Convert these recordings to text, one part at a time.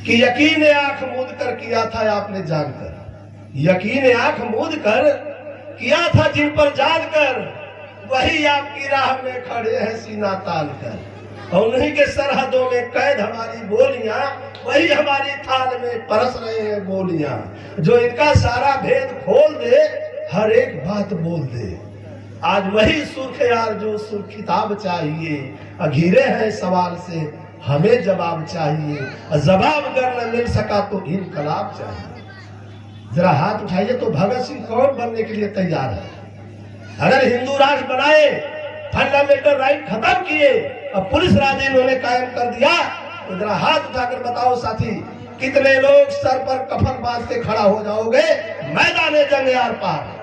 कि यकीन आंख मूंद कर किया था आपने जानकर, यकीन आंख मूंद कर किया था जिन पर जानकर, वही आपकी राह में खड़े हैं सीना तान कर। और उन्हीं के सरहदों में कैद हमारी बोलियां, वही हमारी थाल में परस रहे हैं गोलियां। जो इनका सारा भेद खोल दे, हर एक बात बोल दे। आज वही सुर्खियार जो सुर्खिताब चाहिए, अघिरे हैं सवाल से हमें जवाब चाहिए। जवाब अगर न मिल सका तो इनकलाब चाहिए। जरा हाथ उठाइए तो भगत सिंह कौन बनने के लिए तैयार है? अगर हिंदू राष्ट्र बनाए, फंडामेंटल राइट खत्म किए, अब पुलिस राज इन्होंने कायम कर दिया, तो जरा हाथ उठाकर बताओ साथी, कितने लोग सर पर कफन बांध के खड़ा हो जाओगे मैदान जंग आर पार?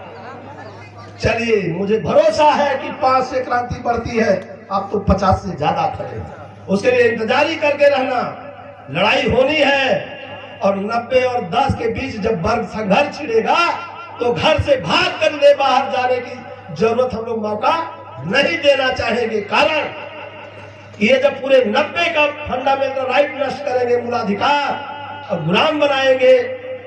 चलिए, मुझे भरोसा है कि 5 से क्रांति बढ़ती है, आप तो 50 से ज्यादा खड़े हैं। उसके लिए इंतजारी करके रहना। लड़ाई होनी है और 90 और 10 के बीच जब वर्ग संघर्ष छिड़ेगा तो घर से भाग कर ले बाहर जाने की जरूरत हम लोग मौका नहीं देना चाहेंगे। कारण ये जब पूरे 90 का फंडामेंटल राइट नष्ट करेंगे, मूलाधिकार और गुलाम बनाएंगे,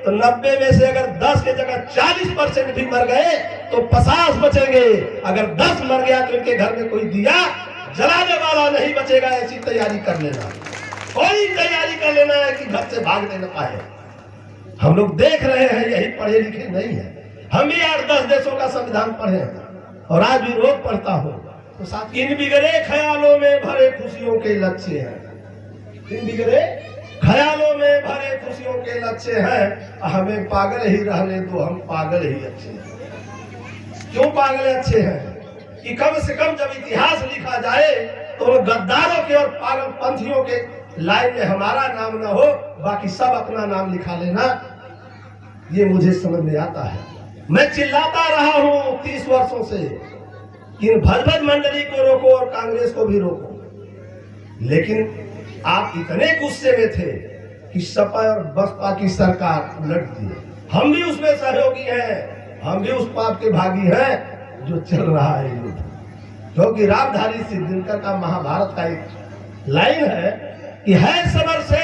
तो 90 में से अगर 10 के जगह 40% भी मर गए तो 50 बचेंगे। अगर 10 मर गया तो इनके घर में कोई दिया जलाने वाला नहीं बचेगा। ऐसी तैयारी कर लेना, कोई तैयारी कर लेना है कि घर से भागने न पाए। हम लोग देख रहे हैं, यही पढ़े लिखे नहीं है। हम भी 8-10 देशों का संविधान पढ़े हैं और आज भी रोज पढ़ता हूँ। तो साथ इन बिगड़े ख्यालों में भरे खुशियों के लक्ष्य हैं, इन बिगड़े ख्यालों में भरे खुशियों के लक्ष्य हैं। हमें पागल ही रहने दो, हम पागल ही अच्छे हैं। क्यों पागल अच्छे हैं? कि कम से कम जब इतिहास लिखा जाए तो गद्दारों के और पागल पंथियों के लाइन में हमारा नाम ना हो, बाकी सब अपना नाम लिखा लेना। ये मुझे समझ में आता है। मैं चिल्लाता रहा हूं 30 वर्षों से कि इन भजभज मंडली को रोको और कांग्रेस को भी रोको, लेकिन आप इतने गुस्से में थे कि सपा और बसपा की सरकार उलट दी। हम भी उसमें सहयोगी हैं, हम भी उस पाप के भागी हैं जो चल रहा है युद्ध। क्योंकि रामधारी सिंह दिनकर का महाभारत का एक लाइन है कि है समर से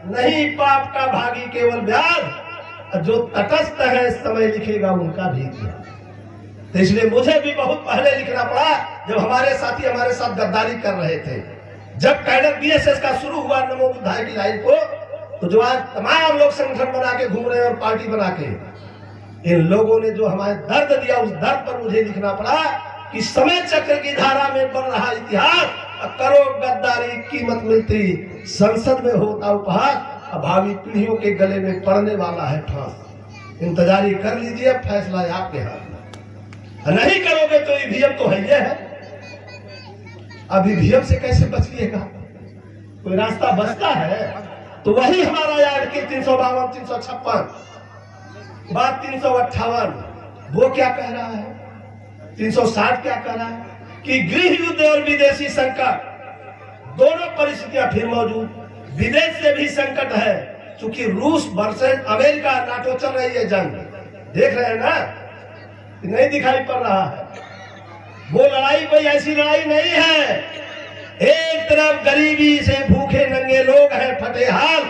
नहीं पाप का भागी केवल व्याध, जो तटस्थ है समय लिखेगा उनका भी। तो इसलिए मुझे भी बहुत पहले लिखना पड़ा जब हमारे साथी हमारे साथ गद्दारी कर रहे थे। जब कैडर बीएसएस का शुरू हुआ नमो बुद्धाय की लाइन को, तो जो आज तमाम लोग संगठन बना के घूम रहे हैं और पार्टी बना के, इन लोगों ने जो हमारे दर्द दिया, उस दर्द पर मुझे लिखना पड़ा कि समय चक्र की धारा में बन रहा इतिहास, करो गद्दारी कीमत मिलती, संसद में होता उपहास, भावी पीढ़ियों के गले में पड़ने वाला है फांस। इंतजारी कर लीजिए, फैसला आपके हाथ में। नहीं करोगे तो ईवीएम तो है। अब ईवीएम से कैसे बचिएगा? कोई रास्ता बचता है तो वही हमारा आर्टिकल 352, 356, बात 358 वो क्या कह रहा है, 360 क्या कह रहा है कि गृह युद्ध और विदेशी संकट दोनों परिस्थितियां फिर मौजूद। विदेश से भी संकट है, क्योंकि रूस वर्सेस अमेरिका नाटो चल रही है जंग। देख रहे हैं ना, नहीं दिखाई पड़ रहा है। वो लड़ाई कोई ऐसी लड़ाई नहीं है। एक तरफ गरीबी से भूखे नंगे लोग हैं फटे हाल,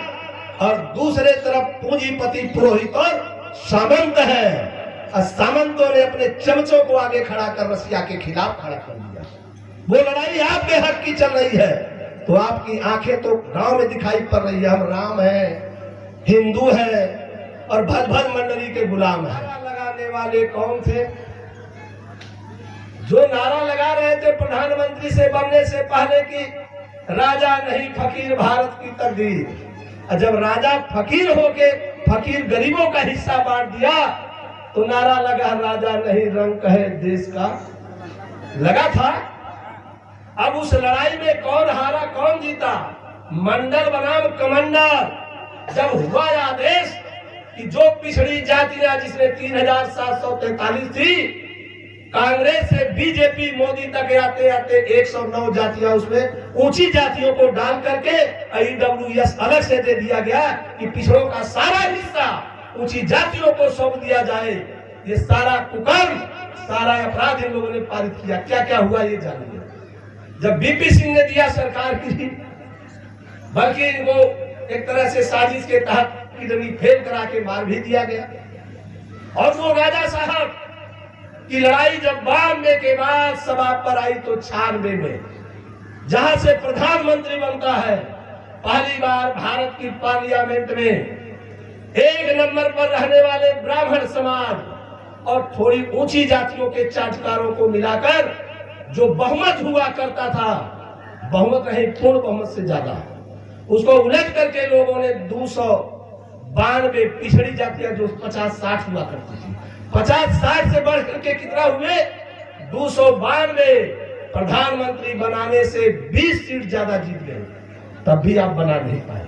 और दूसरे तरफ पूंजीपति पुरोहित और सामंत है। सामंतों ने अपने चमचों को आगे खड़ा कर रसिया के खिलाफ खड़ा कर दिया। वो लड़ाई आपके हक की चल रही है, तो आपकी आंखें तो गांव में दिखाई पड़ रही है। हम राम है, हिंदू है और भजभज मंडली के गुलाम है। लगाने वाले कौन थे? जो नारा लगा रहे थे प्रधानमंत्री से बनने से पहले कि राजा नहीं फकीर भारत की तकदीर। जब राजा फकीर होके फकीर गरीबों का हिस्सा बांट दिया तो नारा लगा राजा नहीं रंग है देश का लगा था। अब उस लड़ाई में कौन हारा कौन जीता? मंडल बनाम कमांडर। जब हुआ आदेश कि जो पिछड़ी जातियां जिसने 3743 थी, कांग्रेस से बीजेपी मोदी तक आते आते 109 जातियां उसमें ऊंची जातियों को डाल करके ईडब्ल्यूएस अलग से दे दिया गया कि पिछड़ों का सारा हिस्सा ऊंची जातियों को सौंप दिया जाए। ये सारा कुकर्म, सारा अपराध इन लोगों ने पारित किया। क्या क्या हुआ ये जानिए। जब बीपी सिंह ने दिया सरकार की, बल्कि इनको एक तरह से साजिश के तहत किडनी फेल करा के मार भी दिया गया। और वो राजा साहब की लड़ाई जब 92 के बाद समाप्त पर आई तो 96 में जहां से प्रधानमंत्री बनता है, पहली बार भारत की पार्लियामेंट में 1 नंबर पर रहने वाले ब्राह्मण समाज और थोड़ी ऊंची जातियों के चाटकारों को मिलाकर जो बहुमत हुआ करता था, बहुमत नहीं पूर्ण बहुमत से ज्यादा, उसको उलट करके लोगों ने 292 पिछड़ी जातियां जो 50-60 हुआ करती थी, 50-60 से बढ़ करके कितना हुए 292। प्रधानमंत्री बनाने से 20 सीट ज्यादा जीत गए, तब भी आप बना नहीं पाए।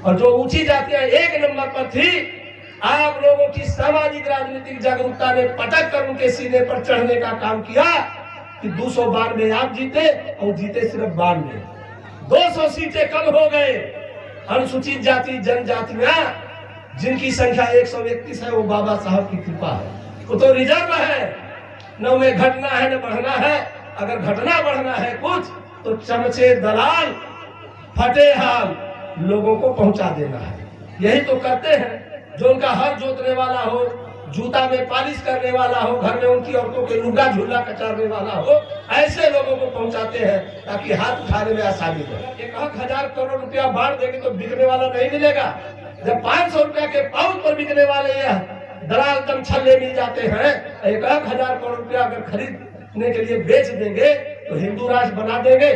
और जो ऊंची जातियां 1 नंबर पर थी, आप लोगों की सामाजिक राजनीतिक जागरूकता ने पटक कर उनके सीने पर चढ़ने का काम किया कि 292 आप जीते और जीते सिर्फ 92, 200 सीटें कम हो गए। अनुसूचित जाति जनजातियां जिनकी संख्या 131 है, वो बाबा साहब की कृपा है, वो तो रिजर्व है, न उन्हें घटना है न बढ़ना है। अगर घटना बढ़ना है कुछ तो चमचे दलाल फटे हाल लोगों को पहुंचा देना है। यही तो करते हैं। जो उनका हर जोतने वाला हो, जूता में पालिश करने वाला हो, घर में उनकी औरतों के लुगा झूला कचारने वाला हो, ऐसे लोगों को पहुंचाते हैं ताकि हाथ उठाने में आसानी हो। 1,000 करोड़ रुपया बांट देंगे तो बिकने वाला नहीं मिलेगा। जब 500 रुपया के पाउच पर बिकने वाले यह दलाल दम छल्ले मिल जाते हैं, 1,000 करोड़ रुपया अगर खरीदने के लिए बेच देंगे तो हिंदू राष्ट्र बना देंगे,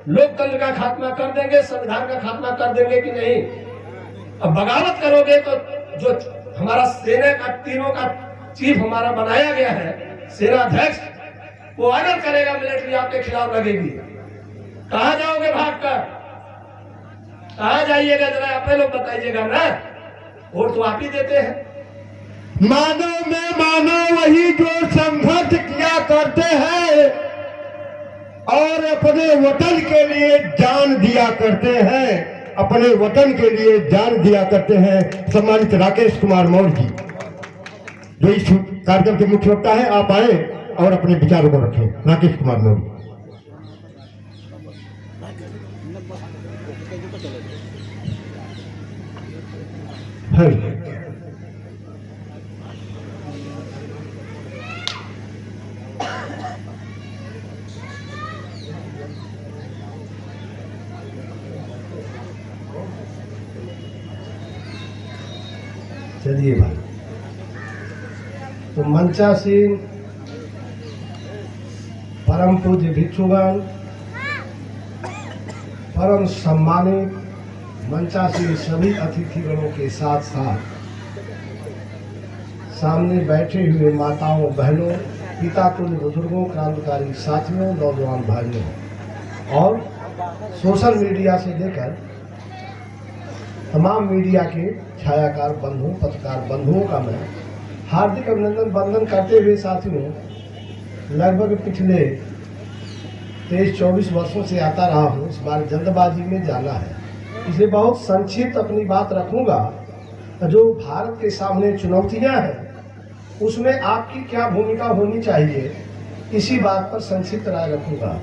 लोकतंत्र का खात्मा कर देंगे, संविधान का खात्मा कर देंगे कि नहीं? अब बगावत करोगे तो जो हमारा सेना का तीनों का चीफ हमारा बनाया गया है सेना अध्यक्ष, वो ऑर्डर करेगा, मिलिट्री आपके खिलाफ लगेगी। कहां जाओगे भागकर? कहां जाइएगा? जरा अपने लोग बताइएगा ना। वोट तो आप ही देते हैं। मानव में मानव वही जो संघर्ष किया करते हैं और अपने वतन के लिए जान दिया करते हैं, अपने वतन के लिए जान दिया करते हैं। सम्मानित राकेश कुमार मौर्य जी जो इस कार्यक्रम के मुख्य वक्ता है, आप आए और अपने विचारों को रखें। राकेश कुमार मौर्य। चलिए भाई, तो मंचासीन परम पूज्य भिक्षुगण, परम सम्मानित मंचासीन सभी अतिथिगणों के साथ साथ सामने बैठे हुए माताओं, बहनों, पिता तुल्य बुजुर्गों, क्रांतिकारी साथियों, नौजवान भाइयों और सोशल मीडिया से लेकर तमाम मीडिया के छायाकार बंधुओं, पत्रकार बंधुओं का मैं हार्दिक अभिनंदन वंदन करते हुए साथियों, लगभग पिछले 23-24 वर्षों से आता रहा हूँ। इस बार जल्दबाजी में जाना है, इसलिए बहुत संक्षिप्त अपनी बात रखूंगा। जो भारत के सामने चुनौतियां हैं उसमें आपकी क्या भूमिका होनी चाहिए, इसी बात पर संक्षिप्त राय रखूंगा।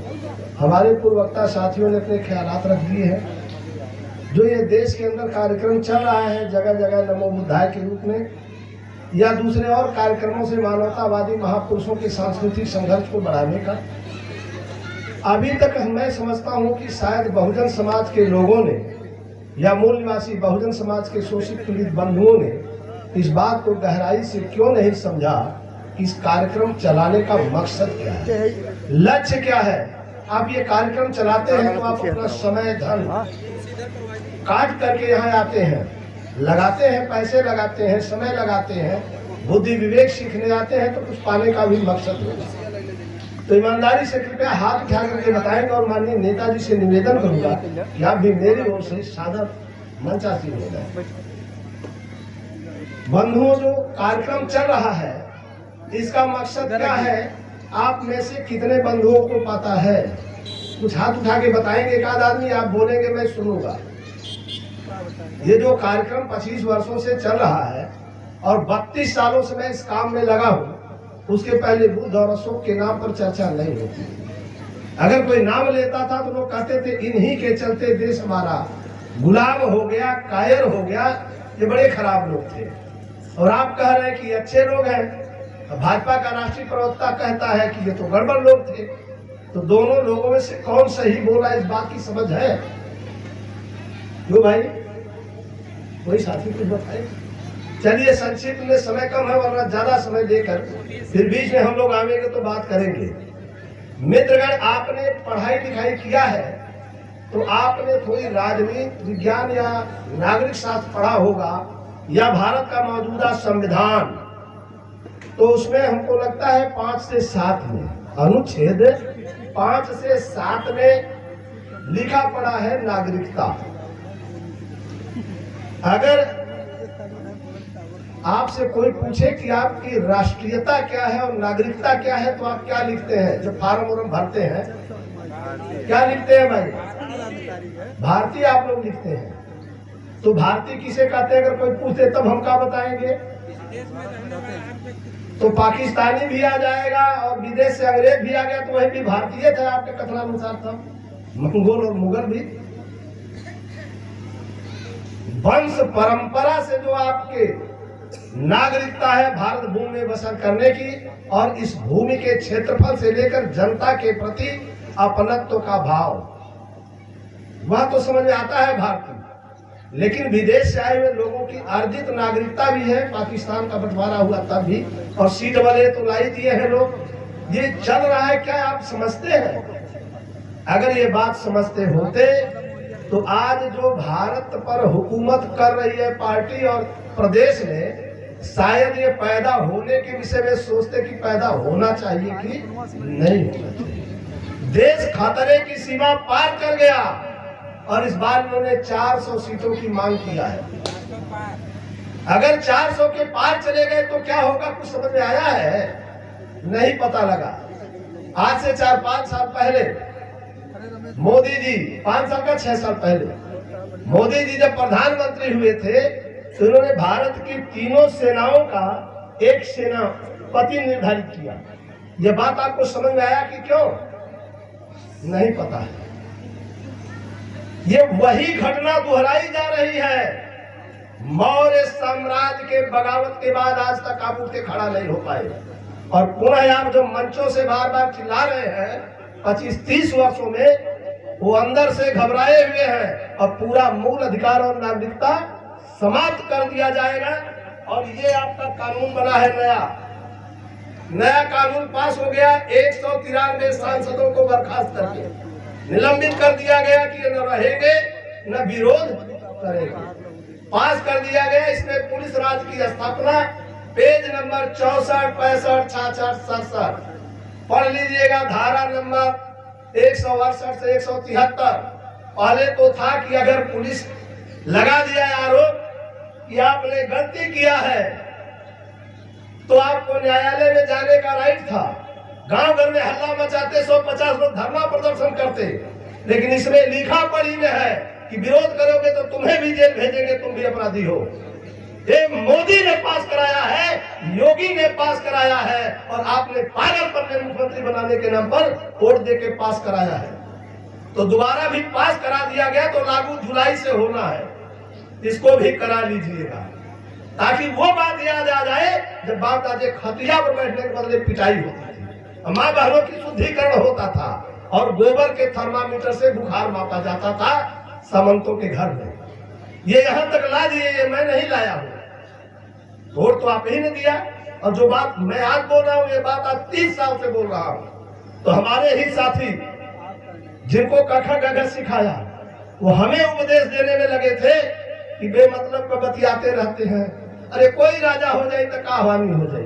हमारे पूर्व वक्ता साथियों ने अपने ख्यालात रख दिए हैं। जो ये देश के अंदर कार्यक्रम चल रहा है जगह जगह नमो बुद्धाय के रूप में या दूसरे और कार्यक्रमों से मानवतावादी महापुरुषों के सांस्कृतिक संघर्ष को बढ़ाने का, अभी तक मैं समझता हूं कि शायद बहुजन समाज के लोगों ने या मूल निवासी बहुजन समाज के शोषित पीड़ित बंधुओं ने इस बात को गहराई से क्यों नहीं समझा कि इस कार्यक्रम चलाने का मकसद क्या है, लक्ष्य क्या है। आप ये कार्यक्रम चलाते हैं तो आप अपना समय धन काट करके यहाँ आते हैं, लगाते हैं, पैसे लगाते हैं, समय लगाते हैं, बुद्धि विवेक सीखने आते हैं, तो कुछ पाने का भी मकसद होगा। तो ईमानदारी से कृपया हाथ उठा करके बताएंगे और माननीय नेताजी से निवेदन करूंगा कि आप भी मेरी ओर से सादर मंचासीन हो जाए। बंधुओं, जो कार्यक्रम चल रहा है इसका मकसद क्या है, आप में से कितने बंधुओं को पता है? कुछ हाथ उठा के बताएंगे। एक आध आदमी आप बोलेंगे, मैं सुनूंगा। ये जो कार्यक्रम 25 वर्षों से चल रहा है और 32 सालों से मैं इस काम में लगा हूँ, उसके पहले बुद्ध और अशोक के नाम पर चर्चा नहीं होती। अगर कोई नाम लेता था तो लोग कहते थे इन्हीं के चलते देश हमारा गुलाम हो गया, कायर हो गया, ये बड़े खराब लोग थे। और आप कह रहे हैं कि अच्छे लोग हैं। भाजपा का राष्ट्रीय प्रवक्ता कहता है कि ये तो गड़बड़ लोग थे। तो दोनों लोगों में से कौन सही बोला, इस बात की समझ है? क्यों भाई, कोई साथी कुछ बताए? चलिए, संक्षिप्त में समय कम है, वरना ज्यादा समय देकर फिर बीच में हम लोग आवेंगे तो बात करेंगे। मित्रगण, आपने पढ़ाई लिखाई किया है तो आपने थोड़ी राजनीति विज्ञान या नागरिक शास्त्र पढ़ा होगा, या भारत का मौजूदा संविधान। तो उसमें हमको लगता है 5 से 7 में, अनुच्छेद 5 से 7 में लिखा पड़ा है नागरिकता। अगर आपसे कोई पूछे कि आपकी राष्ट्रीयता क्या है और नागरिकता क्या है, तो आप क्या लिखते हैं? जब फार्म वार्म भरते हैं क्या लिखते हैं भाई? भारतीय आप लोग लिखते हैं। तो भारतीय किसे कहते हैं? अगर कोई पूछे तब हम क्या बताएंगे? तो पाकिस्तानी भी आ जाएगा और विदेश से अंग्रेज भी आ गया तो वही भी भारतीय थे आपके कथनानुसार था। मंगोल और मुगल भी। वंश परंपरा से जो आपके नागरिकता है भारत भूमि में बसर करने की, और इस भूमि के क्षेत्रफल से लेकर जनता के प्रति अपनत्व का भाव, वह तो समझ में आता है भारतीय। लेकिन विदेश से आए हुए लोगों की अर्जित नागरिकता भी है, पाकिस्तान का बंटवारा हुआ तब भी, और सीट वाले तो ला ही दिए हैं लोग। ये चल रहा है, क्या आप समझते हैं? अगर ये बात समझते होते तो आज जो भारत पर हुकूमत कर रही है पार्टी और प्रदेश में, शायद ये पैदा होने के विषय में सोचते कि पैदा होना चाहिए कि नहीं होना चाहिए। देश खतरे की सीमा पार कर गया और इस बार उन्होंने 400 सीटों की मांग किया है। अगर 400 के पार चले गए तो क्या होगा, कुछ समझ में आया है? नहीं पता लगा। आज से 4-5 साल पहले मोदी जी, 5 साल का 6 साल पहले मोदी जी जब प्रधानमंत्री हुए थे तो उन्होंने भारत की तीनों सेनाओं का एक सेनापति निर्धारित किया। यह बात आपको समझ में आया कि क्यों? नहीं पता है। ये वही घटना दोहराई जा रही है। मौर्य साम्राज्य के बगावत के बाद आज तक आप उठ के खड़ा नहीं हो पाए, और पुनः आप जो मंचों से बार बार चिल्ला रहे हैं 25-30 वर्षों में, वो अंदर से घबराए हुए हैं। और पूरा मूल अधिकार और नागरिकता समाप्त कर दिया जाएगा। और ये आपका कानून बना है, नया कानून पास हो गया। 193 सांसदों को बर्खास्त करके निलंबित कर दिया गया कि ये न रहेंगे न विरोध करेंगे। पास कर दिया गया। इसमें पुलिस राज की स्थापना, पेज नंबर 64, 65, 66, 67 पढ़ लीजिएगा। धारा नंबर 168 से 173। पहले तो था कि अगर पुलिस लगा दिया आरोप कि आपने गलती किया है तो आपको न्यायालय में जाने का राइट था। गांव घर में हल्ला मचाते, 150 लोग धरना प्रदर्शन करते। लेकिन इसमें लिखा पढ़ी में है कि विरोध करोगे तो तुम्हें भी जेल भेजेंगे, तुम भी अपराधी हो। ये मोदी ने पास कराया है, योगी ने पास कराया है, और आपने पागलपन में मुख्यमंत्री बनाने के नाम पर वोट दे के पास कराया है। तो दोबारा भी पास करा दिया गया, तो लागू जुलाई से होना है। इसको भी करा लीजिएगा ताकि वो बात याद आ जाए जब बात आज खटिया पर बैठने के बदले पिटाई होती थी, माँ बहनों की शुद्धिकरण होता था, और गोबर के थर्मामीटर से बुखार मापा जाता था सामंतों के घर में। ये यहाँ तक ला दिए, ये मैं नहीं लाया हूँ, वोट तो आप ही ने दिया। और जो बात मैं आज बोल रहा हूँ, ये बात आज 30 साल से बोल रहा हूँ। तो हमारे ही साथी जिनको कखा गघ सिखाया, वो हमें उपदेश देने में लगे थे कि बेमतलब का बतियाते रहते हैं। अरे कोई राजा हो जाए तो कहानी हो जाए,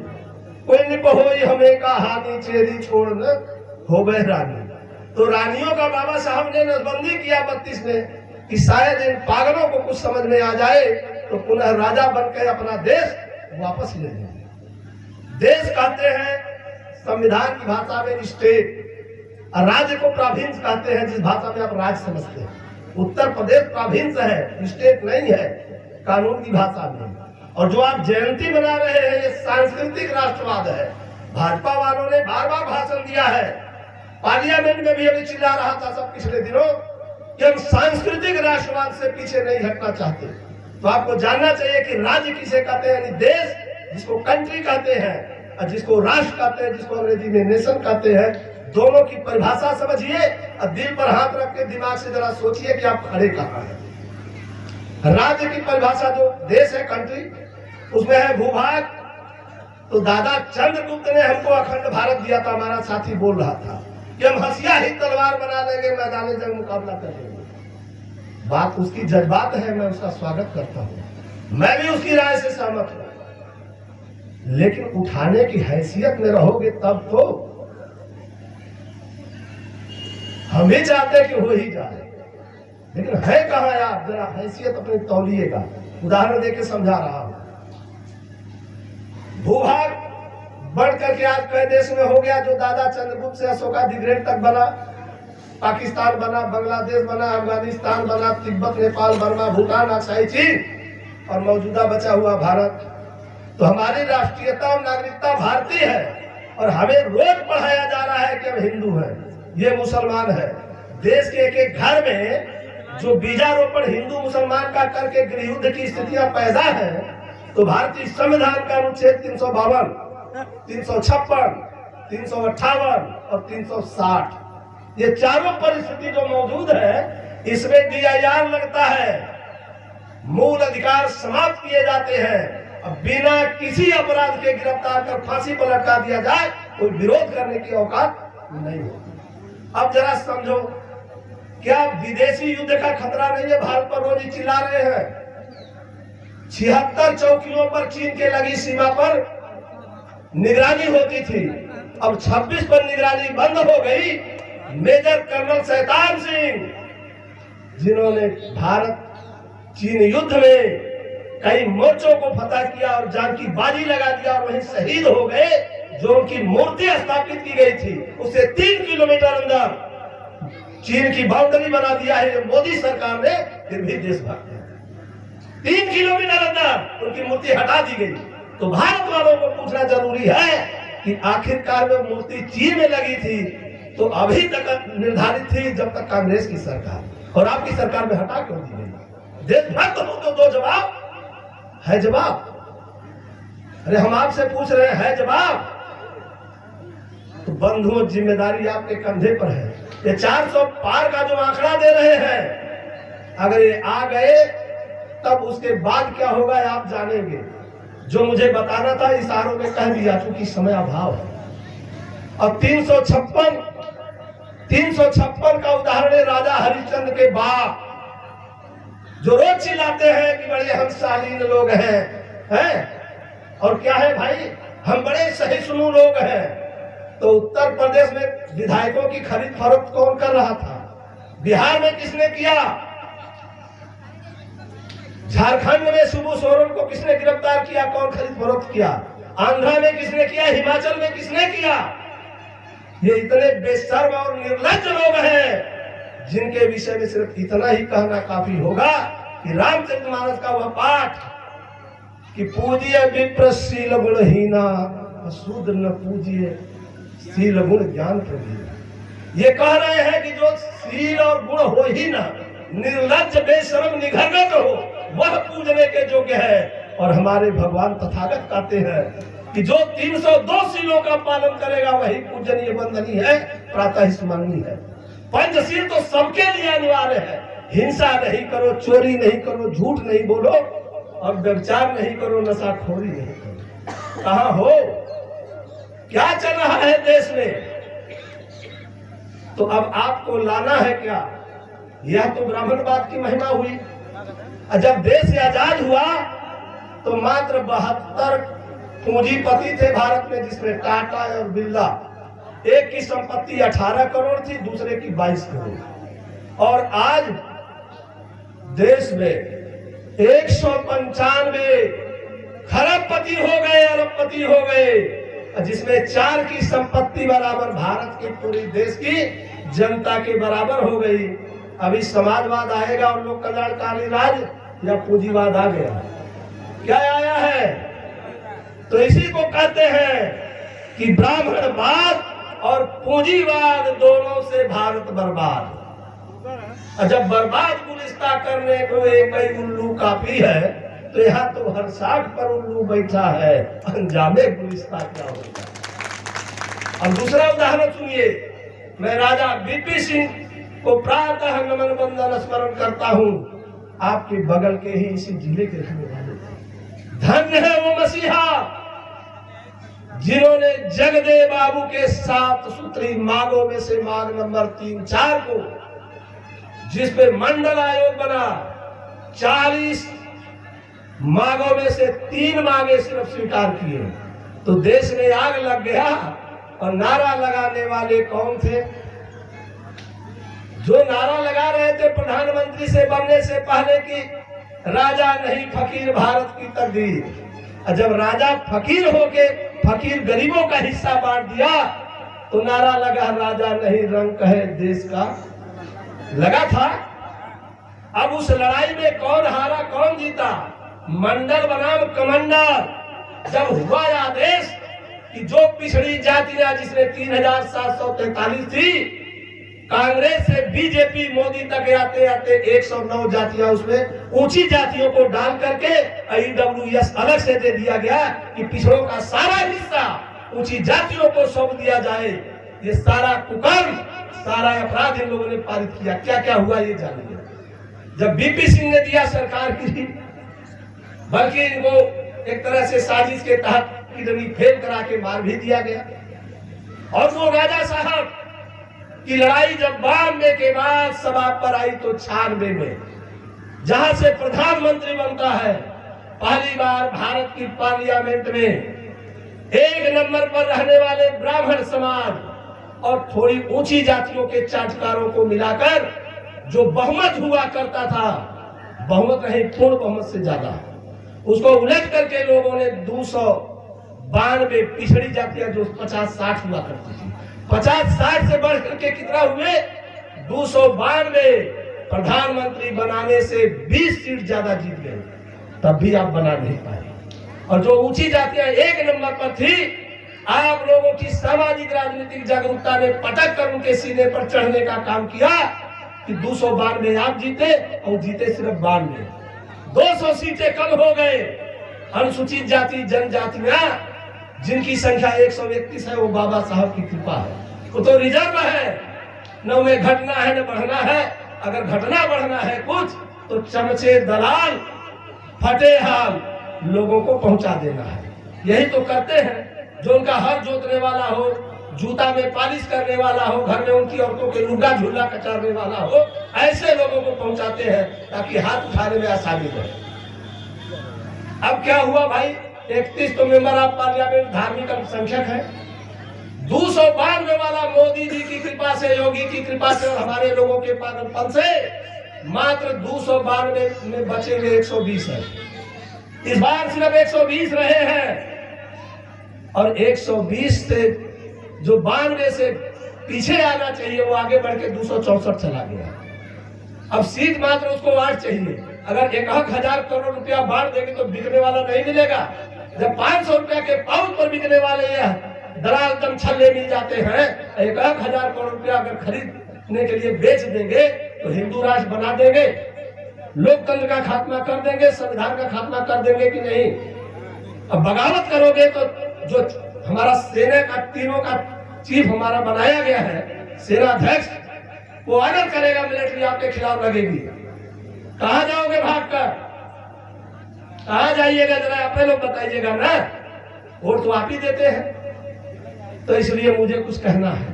कोई निप हो हमें कहानी, चेरी छोड़ न हो गए रानी। तो रानियों का बाबा साहब ने नसबंदी किया 32 में कि शायद इन पागलों को कुछ समझ में आ जाए तो पुनः राजा बनकर अपना देश वापस ले लेंगे। देश कहते हैं संविधान की भाषा में स्टेट, और राज्य को प्रोविंस कहते हैं जिस भाषा में आप राज्य समझते हैं। उत्तर प्रदेश प्रोविंस है, स्टेट नहीं है कानून की भाषा में। और जो आप जयंती मना रहे हैं, ये सांस्कृतिक राष्ट्रवाद है। भाजपा वालों ने बार बार भाषण दिया है, पार्लियामेंट में भी अभी चिल्ला रहा था सब पिछले दिनों कि हम सांस्कृतिक राष्ट्रवाद से पीछे नहीं हटना चाहते। तो आपको जानना चाहिए कि राज्य किसे कहते हैं, यानी देश जिसको कंट्री कहते हैं और जिसको राष्ट्र कहते हैं, जिसको अंग्रेजी में नेशन कहते हैं, दोनों की परिभाषा समझिए और दिल पर हाथ रख के दिमाग से जरा सोचिए कि आप खड़े कहाँ हैं। राज्य की परिभाषा जो देश है, कंट्री, उसमें है भूभाग। तो दादा चंद्रगुप्त ने हमको अखंड भारत दिया था। हमारा साथी बोल रहा था कि हम हंसिया ही तलवार बना लेंगे, मैदान जंग मुकाबला कर लेंगे। बात उसकी जज्बात है, मैं उसका स्वागत करता हूं, मैं भी उसकी राय से सहमत हूं, लेकिन उठाने की हैसियत में रहोगे तब तो। हम भी चाहते हैं कि हो ही जाए, लेकिन है कहां आप, जरा हैसियत अपनी तौलिएगा। उदाहरण देके समझा रहा हूं। भूभाग बढ़ करके आज कई देश में हो गया, जो दादा चंद्रगुप्त से अशोका द ग्रेट तक बना। पाकिस्तान बना, बांग्लादेश बना, अफगानिस्तान बना, तिब्बत, नेपाल, बर्मा, भूटान, अक्साई चीन और मौजूदा बचा हुआ भारत। तो हमारी राष्ट्रीयता और नागरिकता भारतीय है और हमें रोज पढ़ाया जा रहा है कि हम हिंदू हैं, ये मुसलमान है। देश के एक एक घर में जो बीजारोपण हिंदू मुसलमान का करके गृह युद्ध की स्थितियां पैदा है, तो भारतीय संविधान का अनुच्छेद 352, 356, 358 और 360, ये चारों परिस्थिति जो मौजूद है, इसमें DIR लगता है। मूल अधिकार समाप्त किए जाते हैं। अब बिना किसी अपराध के गिरफ्तार कर फांसी पर लटका दिया जाए, कोई विरोध करने की औकात नहीं होती। अब जरा समझो, क्या विदेशी युद्ध का खतरा नहीं है? भारत पर रोज चिल्ला रहे हैं। 76 चौकियों पर चीन के लगी सीमा पर निगरानी होती थी, अब 26 पर निगरानी बंद हो गई। मेजर कर्नल शैतान सिंह, जिन्होंने भारत चीन युद्ध में कई मोर्चों को फतह किया और जान की बाजी लगा दिया और वहीं शहीद हो गए, जो उनकी मूर्ति स्थापित की गई थी, उससे 3 किलोमीटर अंदर चीन की बाउंड्री बना दिया है मोदी सरकार ने, फिर भी देशभक्त है। 3 किलोमीटर अंदर उनकी मूर्ति हटा दी गई। तो भारत वालों को पूछना जरूरी है कि आखिरकार वो मूर्ति चीन में लगी थी तो अभी तक निर्धारित थी जब तक कांग्रेस की सरकार, और आपकी सरकार में हटा क्यों दी गई? देशभक्त हो तो दो जवाब, है जवाब? अरे हम आपसे पूछ रहे हैं, है जवाब? तो बंधुओं, जिम्मेदारी आपके कंधे पर है। ये 400 पार का जो आंकड़ा दे रहे हैं, अगर ये आ गए तब उसके बाद क्या होगा आप जानेंगे। जो मुझे बताना था इशारों में कह दिया, क्योंकि समय अभाव है। अब 356 का उदाहरण है राजा हरिश्चंद्र के बाप, जो रोज चिल्लाते हैं कि बड़े हम शालीन लोग हैं? और क्या है भाई, हम बड़े सहिष्णु लोग हैं। तो उत्तर प्रदेश में विधायकों की खरीद फरोख्त कौन कर रहा था? बिहार में किसने किया? झारखंड में शिबू सोरेन को किसने गिरफ्तार किया? कौन खरीद फरोख्त किया? आंध्रा में किसने किया? हिमाचल में किसने किया? ये इतने बेशर्म और निर्लज्ज लोग हैं, जिनके विषय में सिर्फ इतना ही कहना काफी होगा कि रामचरितमानस का वह पाठ कि पूजिए विप्र शील गुणहीना, शूद्र न पूजिए शील गुण ज्ञान प्रवीण। ये कह रहे हैं कि जो शील और गुण हो ही ना, निर्लज्ज बेशर्म निघरगत हो, वह पूजने के योग्य है। और हमारे भगवान तथागत कहते हैं कि जो 302 शीलों का पालन करेगा वही पूजनीय वंदनीय है, प्रातः स्मरणीय है। पंचशील तो सबके लिए अनिवार्य है। हिंसा नहीं करो, चोरी नहीं करो, झूठ नहीं बोलो और व्यभिचार नहीं करो, नशाखोरी नहीं करो। कहाँ हो? क्या चल रहा है देश में? तो अब आपको लाना है क्या? यह तो ब्राह्मणवाद की महिमा हुई। जब देश आजाद हुआ तो मात्र 72 पूंजीपति थे भारत में, जिसमें टाटा और बिरला। एक की संपत्ति 18 करोड़ थी, दूसरे की 22 करोड़। और आज देश में 195 खरबपति हो गए, अरबपति हो गए, जिसमें 4 की संपत्ति बराबर भारत की पूरी देश की जनता के बराबर हो गई। अभी समाजवाद आएगा और लोक कल्याणकारी राज, या पूंजीवाद आ गया? क्या आया है? तो इसी को कहते हैं कि ब्राह्मणवाद और पूंजीवाद दोनों से भारत बर्बाद। और जब बर्बाद गुलिस्ता करने को एक ही उल्लू काफी है, तो यहाँ तो हर 60 पर उल्लू बैठा है, अंजामे गुलिस्ता क्या होगा। अब दूसरा उदाहरण सुनिए। मैं राजा बीपी सिंह को प्रातः नमन वंदन स्मरण करता हूँ। आपके बगल के ही इसी जिले के रहने वाले थे। धन्य है वो मसीहा जिन्होंने जगदेव बाबू के 7 सूत्री मांगों में से मांग नंबर 3-4 को, जिस पे मंडल आयोग बना, 40 मांगों में से 3 मांगे सिर्फ स्वीकार किए, तो देश में आग लग गया। और नारा लगाने वाले कौन थे? जो नारा लगा रहे थे प्रधानमंत्री से बनने से पहले कि राजा नहीं फकीर भारत की तकदीर। जब राजा फकीर होके फकीर गरीबों का हिस्सा बांट दिया, तो नारा लगा राजा नहीं रंग है देश का, लगा था। अब उस लड़ाई में कौन हारा कौन जीता? मंडल बनाम कमांडर। जब हुआ आदेश कि जो पिछड़ी जातियां, जिसने 3743 थी, कांग्रेस से बीजेपी मोदी तक आते आते 109 जातियां, उसमें ऊंची जातियों को डाल करके IWS अलग से दे दिया गया कि पिछड़ों का सारा हिस्सा ऊंची जातियों को सौंप दिया जाए। ये सारा कुकर्म, सारा अपराध इन लोगों ने पारित किया। क्या क्या हुआ ये जानिए। जब बीपी सिंह ने दिया सरकार की, बल्कि इनको एक तरह से साजिश के तहत किडनी फेल करा के मार भी दिया गया। और वो राजा साहब की लड़ाई जब 92 के बाद सभा पर आई, तो 96 में जहां से प्रधानमंत्री बनता है, पहली बार भारत की पार्लियामेंट में 1 नंबर पर रहने वाले ब्राह्मण समाज और थोड़ी ऊंची जातियों के चाटकारों को मिलाकर जो बहुमत हुआ करता था, बहुमत नहीं पूर्ण बहुमत से ज्यादा, उसको उलट करके लोगों ने 292 पिछड़ी जातियां जो 50-60 हुआ करती थी, 50-60 से बढ़ करके कितना हुए? 292। प्रधानमंत्री बनाने से 20 सीट ज्यादा जीत गए, तब भी आप बना नहीं पाए। और जो ऊंची जातियां 1 नंबर पर थी, आप लोगों की सामाजिक राजनीतिक जागरूकता ने पटक कर उनके सीने पर चढ़ने का काम किया कि 292 आप जीते, और जीते सिर्फ 92। 200 सीटें कम हो गए। अनुसूचित जाति जनजातियां जिनकी संख्या 131 है, वो बाबा साहब की कृपा है, वो तो रिजर्व है, न उन्हें घटना है न बढ़ना है। अगर घटना बढ़ना है कुछ, तो चमचे दलाल फटे हाल लोगों को पहुंचा देना है। यही तो करते हैं। जो उनका हर जोतने वाला हो, जूता में पालिश करने वाला हो, घर में उनकी औरतों के लुगा झूला कचारने वाला हो, ऐसे लोगों को पहुंचाते हैं ताकि हाथ उठाने में आसानी हो। अब क्या हुआ भाई? 31 तो मेंबर ऑफ पार्लियामेंट धार्मिक अल्पसंख्यक है। 292 वाला मोदी जी की कृपा से, योगी की कृपा से और हमारे लोगों के पागलपन से मात्र 292 में बचेंगे 120 है। इस बार सिर्फ 120 रहे हैं, और 120 से जो 92 से पीछे आना चाहिए, वो आगे बढ़ के 264 चला गया। अब सीट मात्र उसको 8 चाहिए। अगर 1,000 करोड़ रुपया बांट देंगे तो बिकने वाला नहीं मिलेगा। जब 500 रुपया के पाउच पर बिकने वाले यह दलाल दम छल्ले मिल जाते हैं, 1,000 करोड़ रुपया अगर खरीदने के लिए बेच देंगे तो हिंदू राष्ट्र बना देंगे, लोकतंत्र का खात्मा कर देंगे, संविधान का खात्मा कर देंगे कि नहीं? अब बगावत करोगे तो जो हमारा सेना का तीनों का चीफ हमारा बनाया गया है, सेना अध्यक्ष, वो ऑर्डर करेगा, मिलिट्री आपके खिलाफ लगेगी। कहाँ जाओगे भागकर? कहाँ जाइएगा? जरा अपने लोग बताइएगा ना। वोट तो आप ही देते हैं। तो इसलिए मुझे कुछ कहना है।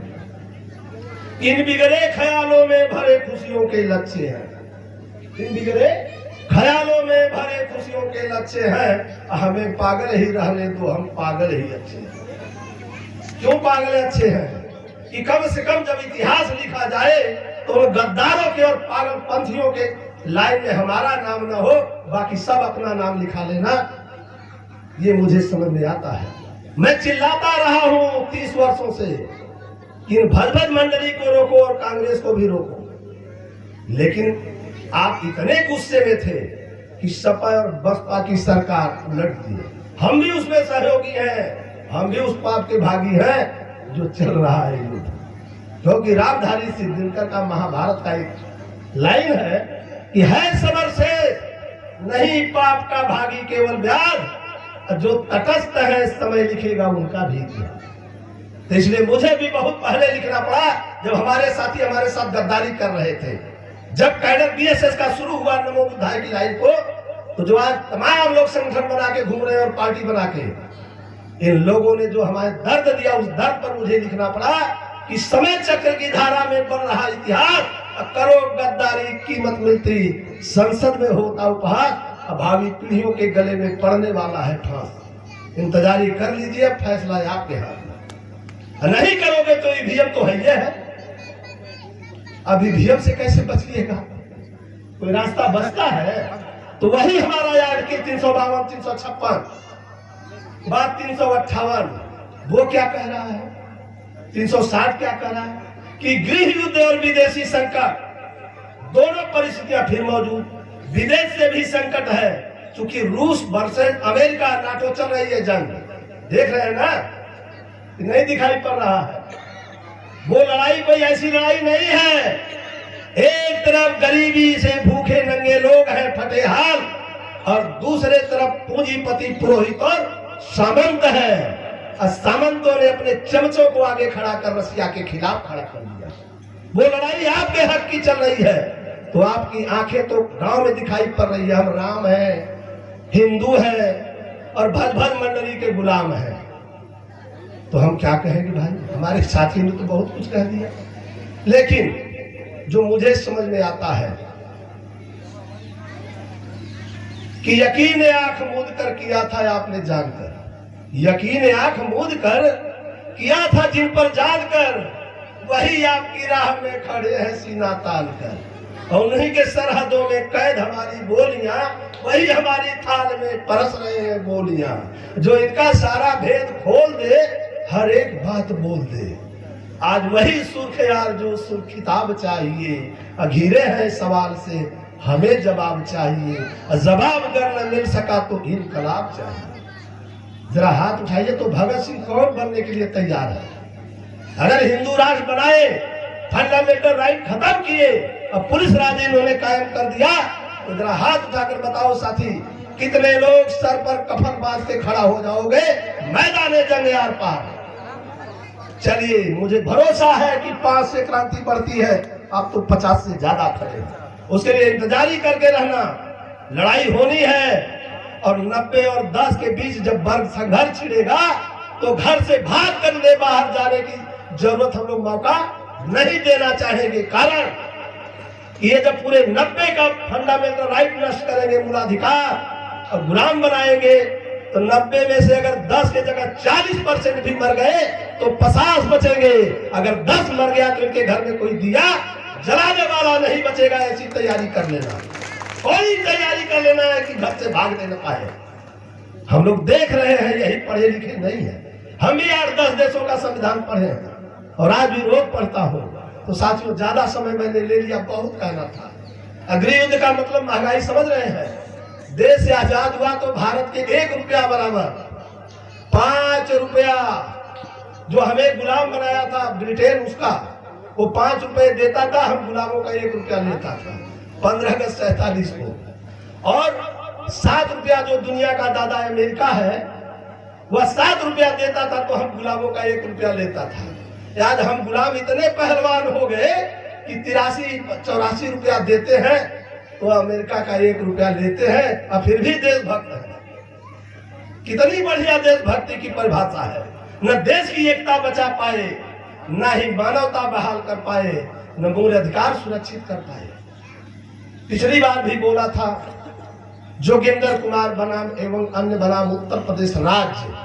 इन बिगड़े ख्यालों में भरे खुशियों के लक्ष्य हैं। इन बिगड़े ख्यालों में भरे खुशियों के लक्ष्य हैं। हमें पागल ही रहने दो, हम पागल ही अच्छे हैं। क्यों पागल अच्छे हैं? कि कम से कम जब इतिहास लिखा जाए तो गद्दारों के और पागल पंथियों के लाइन में हमारा नाम न हो, बाकी सब अपना नाम लिखा लेना। ये मुझे समझ में आता है। मैं चिल्लाता रहा हूं 30 वर्षों से कि इन भजभज मंडली को रोको और कांग्रेस को भी रोको, लेकिन आप इतने गुस्से में थे कि सपा और बसपा की सरकार उलट दी। हम भी उसमें सहयोगी हैं, हम भी उस पाप के भागी हैं जो चल रहा है युद्ध। क्योंकि रामधारी सिद्ध दिनकर का महाभारत का एक लाइन है कि है सबर से नहीं पाप का भागी केवल ब्याज, जो तटस्थ है समय लिखेगा उनका भी इतिहास। तो इसलिए मुझे भी बहुत पहले लिखना पड़ा, जब हमारे साथी हमारे साथ गद्दारी कर रहे थे। जब कैडर बीएसएस का शुरू हुआ नमो बुद्धाय की लाइन को, तो जो आज तमाम लोग संगठन बना के घूम रहे हैं और पार्टी बना के, इन लोगों ने जो हमारे दर्द दिया, उस दर्द पर मुझे लिखना पड़ा कि समय चक्र की धारा में बन रहा इतिहास, करो गद्दारी कीमत मिलती, संसद में होता उपहास, भावी पीढ़ियों के गले में पड़ने वाला है फांस। इंतजारी कर लीजिए, फैसला है आपके हाथ में। नहीं करोगे तो ईवीएम तो है ही है। अब ईवीएम से कैसे बचिएगा? कोई रास्ता बचता है तो वही हमारा याद के 352, 356, बात 358 वो क्या कह रहा है, 360 क्या कह रहा है कि गृह युद्ध और विदेशी संकट दोनों परिस्थितियां फिर मौजूद। विदेश से भी संकट है, क्योंकि रूस वर्सेस अमेरिका नाटो चल रही है जंग, देख रहे हैं ना, नहीं दिखाई पड़ रहा है। वो लड़ाई कोई ऐसी लड़ाई नहीं है। एक तरफ गरीबी से भूखे नंगे लोग हैं फटे हाल, और दूसरे तरफ पूंजीपति पुरोहित और सामंत है। सामंतों ने अपने चमचों को आगे खड़ा कर रसिया के खिलाफ खड़ा कर दिया। वो लड़ाई आपके हक की चल रही है, तो आपकी आंखें तो गांव में दिखाई पड़ रही है, हम राम है, हिंदू है और भज भज मंडली के गुलाम है। तो हम क्या कहेंगे भाई? हमारे साथी ने तो बहुत कुछ कह दिया, लेकिन जो मुझे समझ में आता है कि यकीन आंख मूंद कर किया था आपने जानकर, यकीन आंख मूंद कर किया था जिन पर जान कर, वही आपकी राह में खड़े हैं सीना तान कर, और उन्हीं के सरहदों में कैद हमारी बोलियां, वही हमारी थाल में परस रहे हैं बोलियां। जो इनका सारा भेद खोल दे, हर एक बात बोल दे, आज वही सुर्खियार जो सुर्खिताब चाहिए। अघिरे हैं सवाल से हमें जवाब चाहिए, जवाब अगर न मिल सका तो इनकलाब चाहिए। जरा हाथ उठाइए तो भगत सिंह कौन बनने के लिए तैयार है? अगर हिंदू राष्ट्र बनाए, फंडामेंटल राइट खत्म किए और पुलिस राज इन्होंने कायम कर दिया, तो जरा हाथ उठाकर बताओ साथी, कितने लोग सर पर कफन बांध के खड़ा हो जाओगे मैदान जंग यार पार? चलिए, मुझे भरोसा है कि 5 से क्रांति बढ़ती है, आप तो 50 से ज्यादा खड़े हैं। उसके लिए इंतजारी करके रहना, लड़ाई होनी है। और 90 और 10 के बीच जब वर्ग संघर्ष छिड़ेगा, तो घर से भाग कर बाहर जाने की जरूरत हम लोग मौका नहीं देना चाहेंगे। कारण ये जब पूरे 90 का फंडामेंटल राइट नष्ट करेंगे, मूलाधिकार और गुलाम बनाएंगे, तो 90 में से अगर 10 के जगह 40% भी मर गए तो 50 बचेंगे। अगर 10 मर गया तो इनके घर में कोई दिया जलाने वाला नहीं बचेगा। ऐसी तैयारी कर लेना, कोई तैयारी कर लेना है कि घर से भागने न पाए। हम लोग देख रहे हैं, यही पढ़े लिखे नहीं है। हम भी 8-10 देशों का संविधान पढ़े और आज भी रोज पढ़ता हूँ। तो साथियों, ज्यादा समय मैंने ले लिया, बहुत कहना था। गृह युद्ध का मतलब महंगाई समझ रहे हैं। देश आजाद हुआ तो भारत के 1 रुपया बराबर 5 रुपया जो हमें गुलाम बनाया था ब्रिटेन, उसका वो 5 रुपए देता था, हम गुलामों का 1 रुपया लेता था 15 अगस्त 47 को। और 7 रुपया जो दुनिया का दादा अमेरिका है, वह 7 रुपया देता था, तो हम गुलामों का 1 रुपया लेता था। आज हम गुलाम इतने पहलवान हो गए कि 83-84 रुपया देते हैं, तो अमेरिका का 1 रुपया लेते हैं, और फिर भी देशभक्त है। कितनी बढ़िया देशभक्ति की परिभाषा है। न देश की एकता बचा पाए, न ही मानवता बहाल कर पाए, न मूल अधिकार सुरक्षित कर पाए। पिछली बार भी बोला था, जोगेंद्र कुमार बनाम एवं अन्य बनाम उत्तर प्रदेश राज्य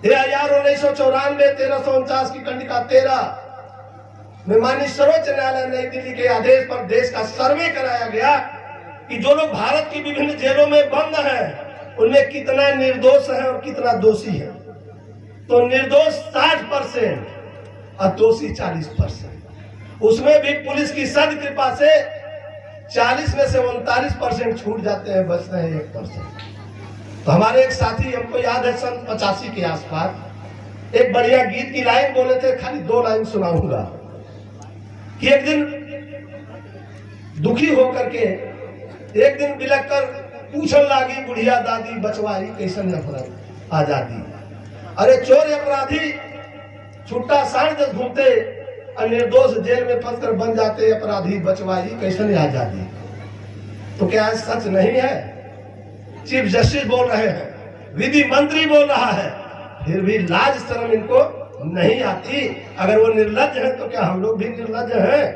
1994 1349 की कंडिका 13 में माननीय सर्वोच्च न्यायालय नई दिल्ली के आदेश पर देश का सर्वे कराया गया कि जो लोग भारत की विभिन्न जेलों में बंद हैं, उनमें कितना निर्दोष है और कितना दोषी है। तो निर्दोष 60% और दोषी 40%। उसमें भी पुलिस की सदकृपा से 40 में से 39% छूट जाते हैं, बचते हैं 1%। तो हमारे एक साथी, हमको याद है सन 85 के आसपास एक बढ़िया गीत की लाइन बोले थे, खाली 2 लाइन सुनाऊंगा कि एक दिन दुखी होकर के एक दिन बिलक कर पूछन लागी बुढ़िया दादी बचवाई कैसन अपराध आजादी। अरे चोर अपराधी छुट्टा साढ़ दस घूमते और निर्दोष जेल में फंसकर बन जाते अपराधी बचवाई कैसन आजादी। तो क्या सच नहीं है? चीफ जस्टिस बोल रहे हैं, विधि मंत्री बोल रहा है, फिर भी लाज शर्म इनको नहीं आती। अगर वो निर्लज्ज है तो क्या हम लोग भी निर्लज्ज हैं?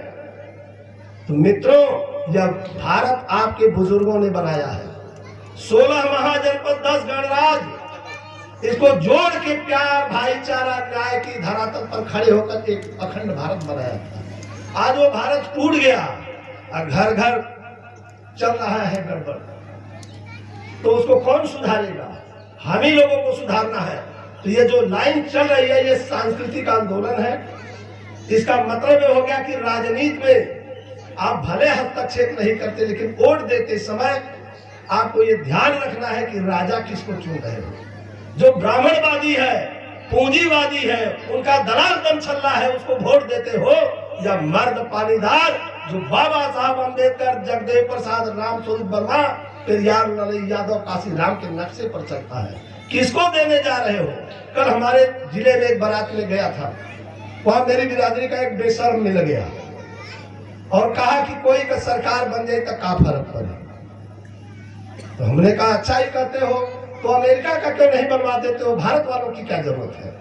तो मित्रों, यह भारत आपके बुजुर्गों ने बनाया है। 16 महाजनपद 10 गणराज्य, इसको जोड़ के प्यार भाईचारा न्याय की धरातल पर खड़े होकर एक अखंड भारत बनाया था। आज वो भारत टूट गया और घर घर चल रहा है गड़बड़। तो उसको कौन सुधारेगा? हम ही लोगों को सुधारना है। तो ये जो लाइन चल रही है ये सांस्कृतिक आंदोलन है। इसका मतलब ये हो गया कि राजनीति में आप भले हस्तक्षेप नहीं करते, लेकिन वोट देते समय आपको ये ध्यान रखना है कि राजा किसको चुन रहे हो। जो ब्राह्मणवादी है, पूंजीवादी है, उनका दलाल दम छल्ला है, उसको वोट देते हो, या मर्द पानीदार जो बाबा साहब अम्बेडकर, जगदेव प्रसाद, रामस्वरूप वर्मा, पेरियार लाल यादव, काशी राम के नक्शे पर चलता है, किसको देने जा रहे हो? कल हमारे जिले में एक बारात में गया था, वहां मेरी बिरादरी का एक बेशर्म मिल गया और कहा कि कोई का सरकार बन जाए तो का फर्क पड़े। तो हमने कहा अच्छा ही कहते हो, तो अमेरिका का क्यों नहीं बनवा देते हो? भारत वालों की क्या जरूरत है,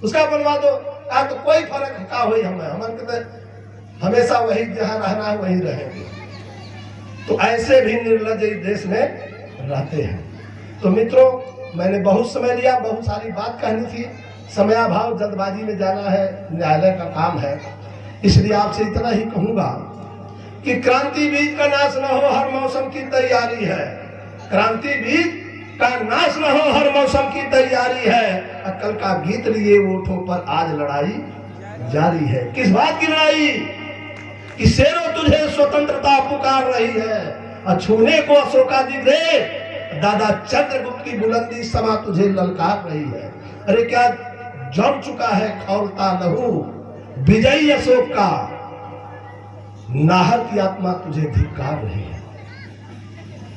उसका बनवा दो। कहा तो कोई फर्क का हुई हमें हमेशा वही जहां रहना है वही रहेंगे। तो ऐसे भी निर्लज देश में रहते हैं। तो मित्रों, मैंने बहुत समय लिया, बहुत सारी बात कहनी थी, समयाभाव, जल्दबाजी में जाना है, न्यायालय का काम है, इसलिए आपसे इतना ही कहूंगा कि क्रांति बीज का नाश न हो, हर मौसम की तैयारी है। क्रांति बीज का नाश न हो, हर मौसम की तैयारी है। अक्ल का गीत लिए ओठों पर आज लड़ाई जारी है। किस बात की लड़ाई? कि शेरों तुझे स्वतंत्रता पुकार रही है, अछूने को अशोकादि रे, दादा चंद्रगुप्त की बुलंदी समा तुझे ललकार रही है। अरे क्या जम चुका है खौलता लहू विजयी अशोक का, नाहर की आत्मा तुझे धिक्कार रही है।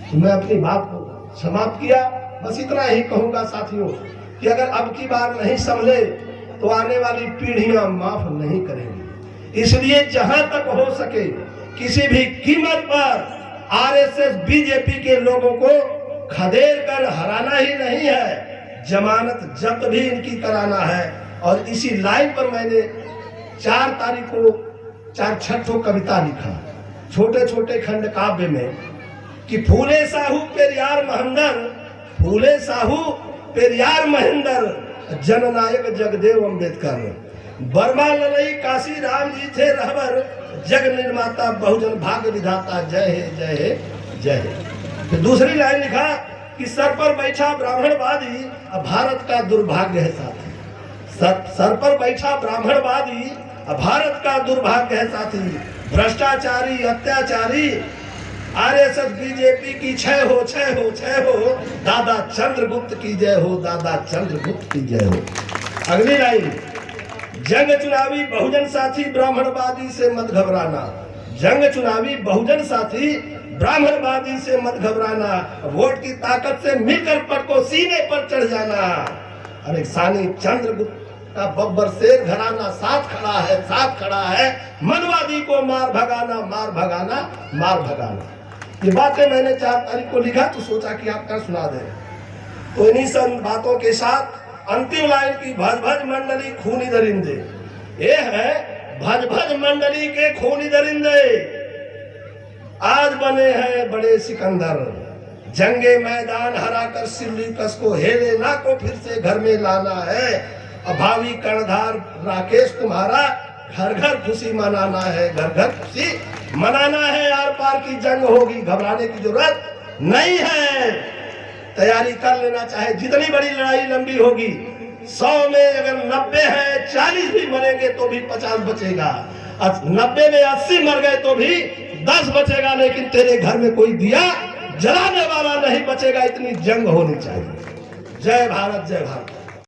तो मैं अपनी बात को समाप्त किया। बस इतना ही कहूंगा साथियों कि अगर अब की बार नहीं संभले तो आने वाली पीढ़ियां माफ नहीं करेंगी। इसलिए जहां तक हो सके किसी भी कीमत पर आरएसएस बीजेपी के लोगों को खदेड़ कर हराना ही नहीं है, जमानत जब्त भी इनकी कराना है। और इसी लाइन पर मैंने 4 तारीख को 4 छठों कविता लिखा, छोटे छोटे खंड काव्य में, कि फूले साहू पेरियार महेंद्र, फूले साहू पेरियार महेंद्र, जननायक जगदेव अम्बेडकर, बर्मा ललई काशी राम जी थे रहबर, जग निर्माता बहुजन भाग्य विधाता, जय है जय है जय है। तो दूसरी लाइन लिखा कि सर पर बैठा ब्राह्मणवादी, भारत का दुर्भाग्य है साथी। सर पर बैठा ब्राह्मणवादी, भारत का दुर्भाग्य है साथी। भ्रष्टाचारी, अत्याचारी, आरएसएस बीजेपी की क्षय हो, क्षय हो, क्षय हो। दादा चंद्रगुप्त की जय हो, दादा चंद्रगुप्त की जय हो। अगली लाइन, जंग चुनावी बहुजन साथी, ब्राह्मणवादी से मत घबराना। जंग चुनावी बहुजन साथी, ब्राह्मणवादी से मत घबराना। वोट की ताकत से मिलकर पटको सीने पर चढ़ जाना। अरे सानी चंद्रगुप्त का बब्बर शेर घराना साथ खड़ा है, साथ खड़ा है। मनवादी को मार भगाना, मार भगाना, मार भगाना। ये बातें मैंने 4 तारीख को लिखा, तो सोचा कि आपका सुना दें। तो इन्हीं सब बातों के साथ अंतिम लाइन की, भज भज मंडली खूनी दरिंदे, ये है भज भज मंडली के खूनी दरिंदे, आज बने हैं बड़े सिकंदर। जंगे मैदान हरा कर सिल्ली कस को हेले ना को फिर से घर में लाना है। अभावी कर्णधार राकेश तुम्हारा, घर घर खुशी मनाना है, घर घर खुशी मनाना है। आर पार की जंग होगी, घबराने की जरूरत नहीं है। तैयारी कर लेना, चाहे जितनी बड़ी लड़ाई लंबी होगी। 100 में अगर 90 है, 40 भी मरेंगे तो भी 50 बचेगा। 90 में 80 मर गए तो भी 10 बचेगा, लेकिन तेरे घर में कोई दिया जलाने वाला नहीं बचेगा। इतनी जंग होनी चाहिए। जय भारत, जय भारत।